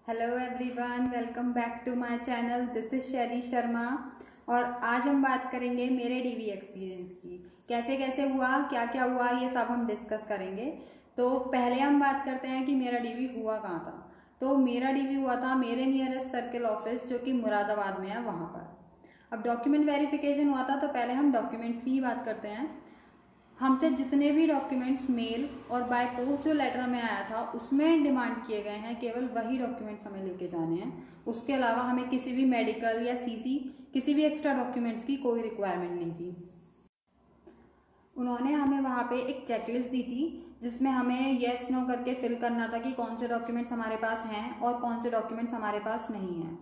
Hello everyone, welcome back to my channel. This is Shaily Sharma और आज हम बात करेंगे मेरे डीवी एक्सपीरियंस की। कैसे कैसे हुआ, क्या क्या हुआ, ये सब हम डिस्कस करेंगे। तो पहले हम बात करते हैं कि मेरा डीवी हुआ कहाँ था। तो मेरा डीवी हुआ था मेरे नियरेस्ट सर्किल ऑफिस जो कि मुरादाबाद में है, वहाँ पर। अब डॉक्यूमेंट वेरिफिकेशन हुआ था, तो पहले हम डॉक्यूमेंट्स की ही बात करते हैं। हमसे जितने भी डॉक्यूमेंट्स मेल और बाय पोस्ट जो लेटर में आया था उसमें डिमांड किए गए हैं, केवल वही डॉक्यूमेंट्स हमें लेके जाने हैं। उसके अलावा हमें किसी भी मेडिकल या सीसी, किसी भी एक्स्ट्रा डॉक्यूमेंट्स की कोई रिक्वायरमेंट नहीं थी। उन्होंने हमें वहाँ पे एक चेकलिस्ट दी थी जिसमें हमें येस नो करके फिल करना था कि कौन से डॉक्यूमेंट्स हमारे पास हैं और कौन से डॉक्यूमेंट्स हमारे पास नहीं हैं।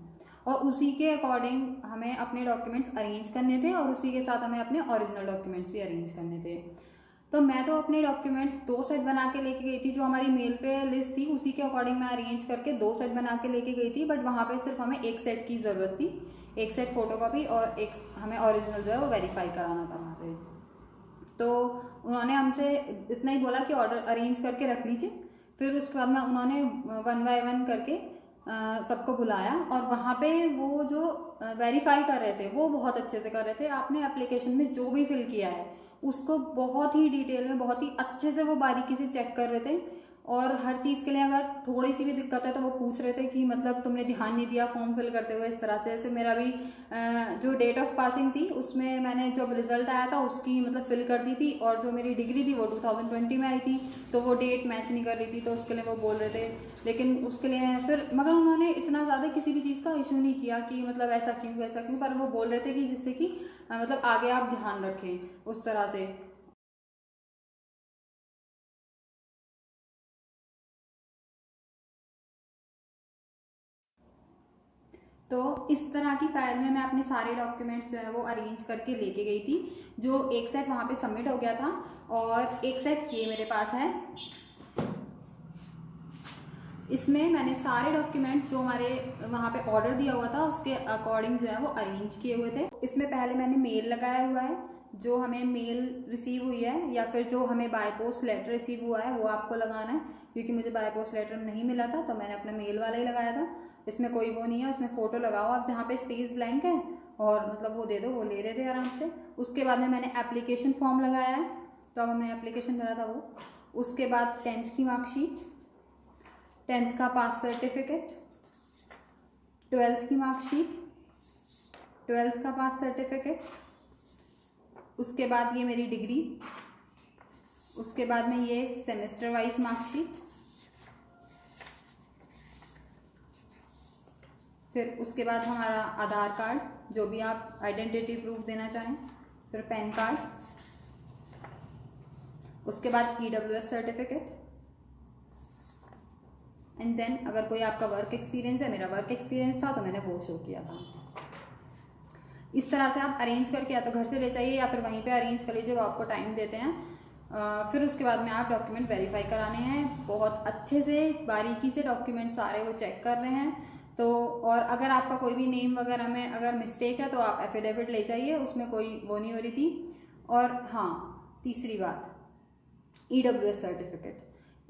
और उसी के अकॉर्डिंग हमें अपने डॉक्यूमेंट्स अरेंज करने थे और उसी के साथ हमें अपने ओरिजिनल डॉक्यूमेंट्स भी अरेंज करने थे। तो मैं तो अपने डॉक्यूमेंट्स 2 सेट बना के लेके गई थी, जो हमारी मेल पे लिस्ट थी उसी के अकॉर्डिंग मैं अरेंज करके 2 सेट बना के लेके गई थी। बट वहाँ पे सिर्फ हमें 1 सेट की ज़रूरत थी, 1 सेट फोटोकॉपी और एक हमें ओरिजिनल जो है वो वेरीफाई कराना था वहाँ पे। तो उन्होंने हमसे इतना ही बोला कि ऑर्डर अरेंज करके रख लीजिए। फिर उसके बाद में उन्होंने 1 बाय 1 करके सबको बुलाया और वहाँ पे वो जो वेरीफाई कर रहे थे वो बहुत अच्छे से कर रहे थे। आपने एप्लीकेशन में जो भी फिल किया है उसको बहुत ही डिटेल में, बहुत ही अच्छे से वो बारीकी से चेक कर रहे थे। और हर चीज़ के लिए अगर थोड़ी सी भी दिक्कत है तो वो पूछ रहे थे कि मतलब तुमने ध्यान नहीं दिया फॉर्म फिल करते हुए, इस तरह से। जैसे मेरा भी जो डेट ऑफ पासिंग थी उसमें मैंने जब रिजल्ट आया था उसकी मतलब फिल कर दी थी, और जो मेरी डिग्री थी वो 2020 में आई थी, तो वो डेट मैच नहीं कर रही थी, तो उसके लिए वो बोल रहे थे। लेकिन उसके लिए फिर मगर उन्होंने इतना ज़्यादा किसी भी चीज़ का इशू नहीं किया कि मतलब ऐसा क्यों वैसा क्यों, पर वो बोल रहे थे कि जिससे कि मतलब आगे आप ध्यान रखें उस तरह से। तो इस तरह की फाइल में मैं अपने सारे डॉक्यूमेंट्स जो है वो अरेंज करके लेके गई थी। जो 1 सेट वहाँ पे सबमिट हो गया था और 1 सेट ये मेरे पास है। इसमें मैंने सारे डॉक्यूमेंट्स जो हमारे वहाँ पे ऑर्डर दिया हुआ था उसके अकॉर्डिंग जो है वो अरेंज किए हुए थे। इसमें पहले मैंने मेल लगाया हुआ है, जो हमें मेल रिसीव हुई है या फिर जो हमें बाय पोस्ट लेटर रिसीव हुआ है वो आपको लगाना है, क्योंकि मुझे बाय पोस्ट लेटर नहीं मिला था तो मैंने अपना मेल वाला ही लगाया था। इसमें कोई वो नहीं है, उसमें फ़ोटो लगाओ आप जहाँ पे स्पेस ब्लैंक है और मतलब वो दे दो, वो ले रहे थे आराम से। उसके बाद में मैंने एप्लीकेशन फॉर्म लगाया है, तो अब हमने एप्लीकेशन भरा था वो। उसके बाद 10th की मार्कशीट, 10th का पास सर्टिफिकेट, 12th की मार्कशीट, 12th का पास सर्टिफिकेट, उसके बाद ये मेरी डिग्री, उसके बाद में ये सेमेस्टर वाइज मार्कशीट, फिर उसके बाद हमारा आधार कार्ड जो भी आप आइडेंटिटी प्रूफ देना चाहें, फिर पैन कार्ड, उसके बाद EWS सर्टिफिकेट, एंड देन अगर कोई आपका वर्क एक्सपीरियंस है, मेरा वर्क एक्सपीरियंस था तो मैंने वो शो किया था। इस तरह से आप अरेंज करके या तो घर से ले जाइए या फिर वहीं पे अरेंज कर लीजिए, वो आपको टाइम देते हैं। फिर उसके बाद में आप डॉक्यूमेंट वेरीफाई कराने हैं, बहुत अच्छे से बारीकी से डॉक्यूमेंट सारे वो चेक कर रहे हैं। तो और अगर आपका कोई भी नेम वगैरह में अगर मिस्टेक है तो आप एफिडेविट ले जाइए, उसमें कोई वो नहीं हो रही थी। और हाँ, तीसरी बात, EWS सर्टिफिकेट।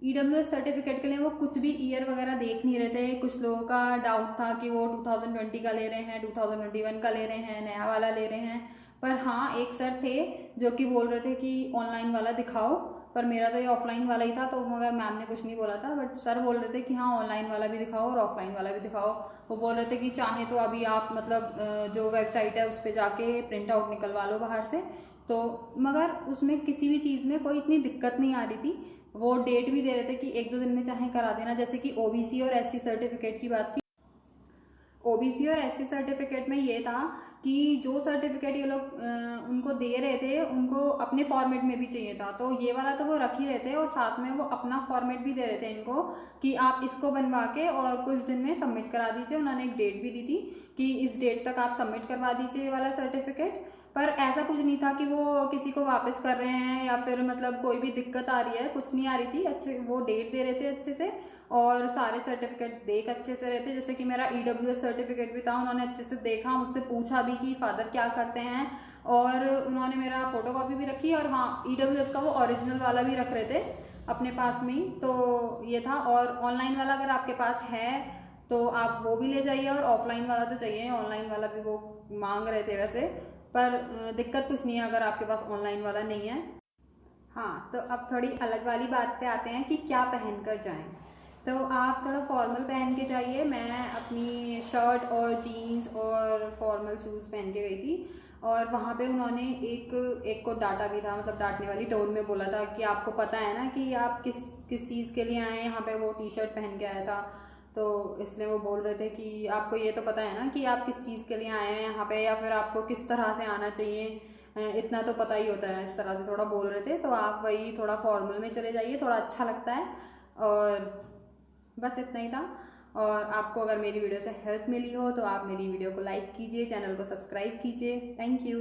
EWS सर्टिफिकेट के लिए वो कुछ भी ईयर वगैरह देख नहीं रहे थे। कुछ लोगों का डाउट था कि वो 2020 का ले रहे हैं, 2021 का ले रहे हैं, नया वाला ले रहे हैं। पर हाँ, एक सर थे जो कि बोल रहे थे कि ऑनलाइन वाला दिखाओ, पर मेरा तो ये ऑफलाइन वाला ही था, तो मगर मैम ने कुछ नहीं बोला था। बट सर बोल रहे थे कि हाँ ऑनलाइन वाला भी दिखाओ और ऑफलाइन वाला भी दिखाओ। वो बोल रहे थे कि चाहे तो अभी आप मतलब जो वेबसाइट है उस पर जाके प्रिंट आउट निकलवा लो बाहर से। तो मगर उसमें किसी भी चीज़ में कोई इतनी दिक्कत नहीं आ रही थी। वो डेट भी दे रहे थे कि 1-2 दिन में चाहे करा देना। जैसे कि OBC और SC सर्टिफिकेट की बात थी। OBC और SC सर्टिफिकेट में ये था कि जो सर्टिफिकेट ये लोग उनको दे रहे थे उनको अपने फॉर्मेट में भी चाहिए था, तो ये वाला तो वो रख ही रहे थे और साथ में वो अपना फॉर्मेट भी दे रहे थे इनको कि आप इसको बनवा के और कुछ दिन में सबमिट करा दीजिए। उन्होंने एक डेट भी दी थी कि इस डेट तक आप सबमिट करवा दीजिए ये वाला सर्टिफिकेट। पर ऐसा कुछ नहीं था कि वो किसी को वापस कर रहे हैं या फिर मतलब कोई भी दिक्कत आ रही है, कुछ नहीं आ रही थी। अच्छे वो डेट दे रहे थे अच्छे से और सारे सर्टिफिकेट देख अच्छे से रहते। जैसे कि मेरा EWS सर्टिफिकेट भी था, उन्होंने अच्छे से देखा, मुझसे पूछा भी कि फादर क्या करते हैं, और उन्होंने मेरा फोटोकॉपी भी रखी। और हाँ, EWS का वो ओरिजिनल वाला भी रख रहे थे अपने पास में ही, तो ये था। और ऑनलाइन वाला अगर आपके पास है तो आप वो भी ले जाइए। और ऑफलाइन वाला तो चाहिए, ऑनलाइन वाला भी वो मांग रहे थे वैसे, पर दिक्कत कुछ नहीं है अगर आपके पास ऑनलाइन वाला नहीं है। हाँ, तो अब थोड़ी अलग वाली बात पे आते हैं कि क्या पहन कर जाएं। तो आप थोड़ा फॉर्मल पहन के जाइए। मैं अपनी शर्ट और जीन्स और फॉर्मल शूज़ पहन के गई थी, और वहाँ पे उन्होंने एक एक को डांटा भी था, मतलब डांटने वाली टोन में बोला था कि आपको पता है ना कि आप किस किस चीज़ के लिए आए हैं यहाँ पे। वो टी शर्ट पहन के आया था, तो इसलिए वो बोल रहे थे कि आपको ये तो पता है ना कि आप किस चीज़ के लिए आए हैं यहाँ पे, या फिर आपको किस तरह से आना चाहिए, इतना तो पता ही होता है। इस तरह से थोड़ा बोल रहे थे, तो आप वही थोड़ा फॉर्मल में चले जाइए, थोड़ा अच्छा लगता है। और बस इतना ही था। और आपको अगर मेरी वीडियो से हेल्प मिली हो तो आप मेरी वीडियो को लाइक कीजिए, चैनल को सब्सक्राइब कीजिए। Thank you.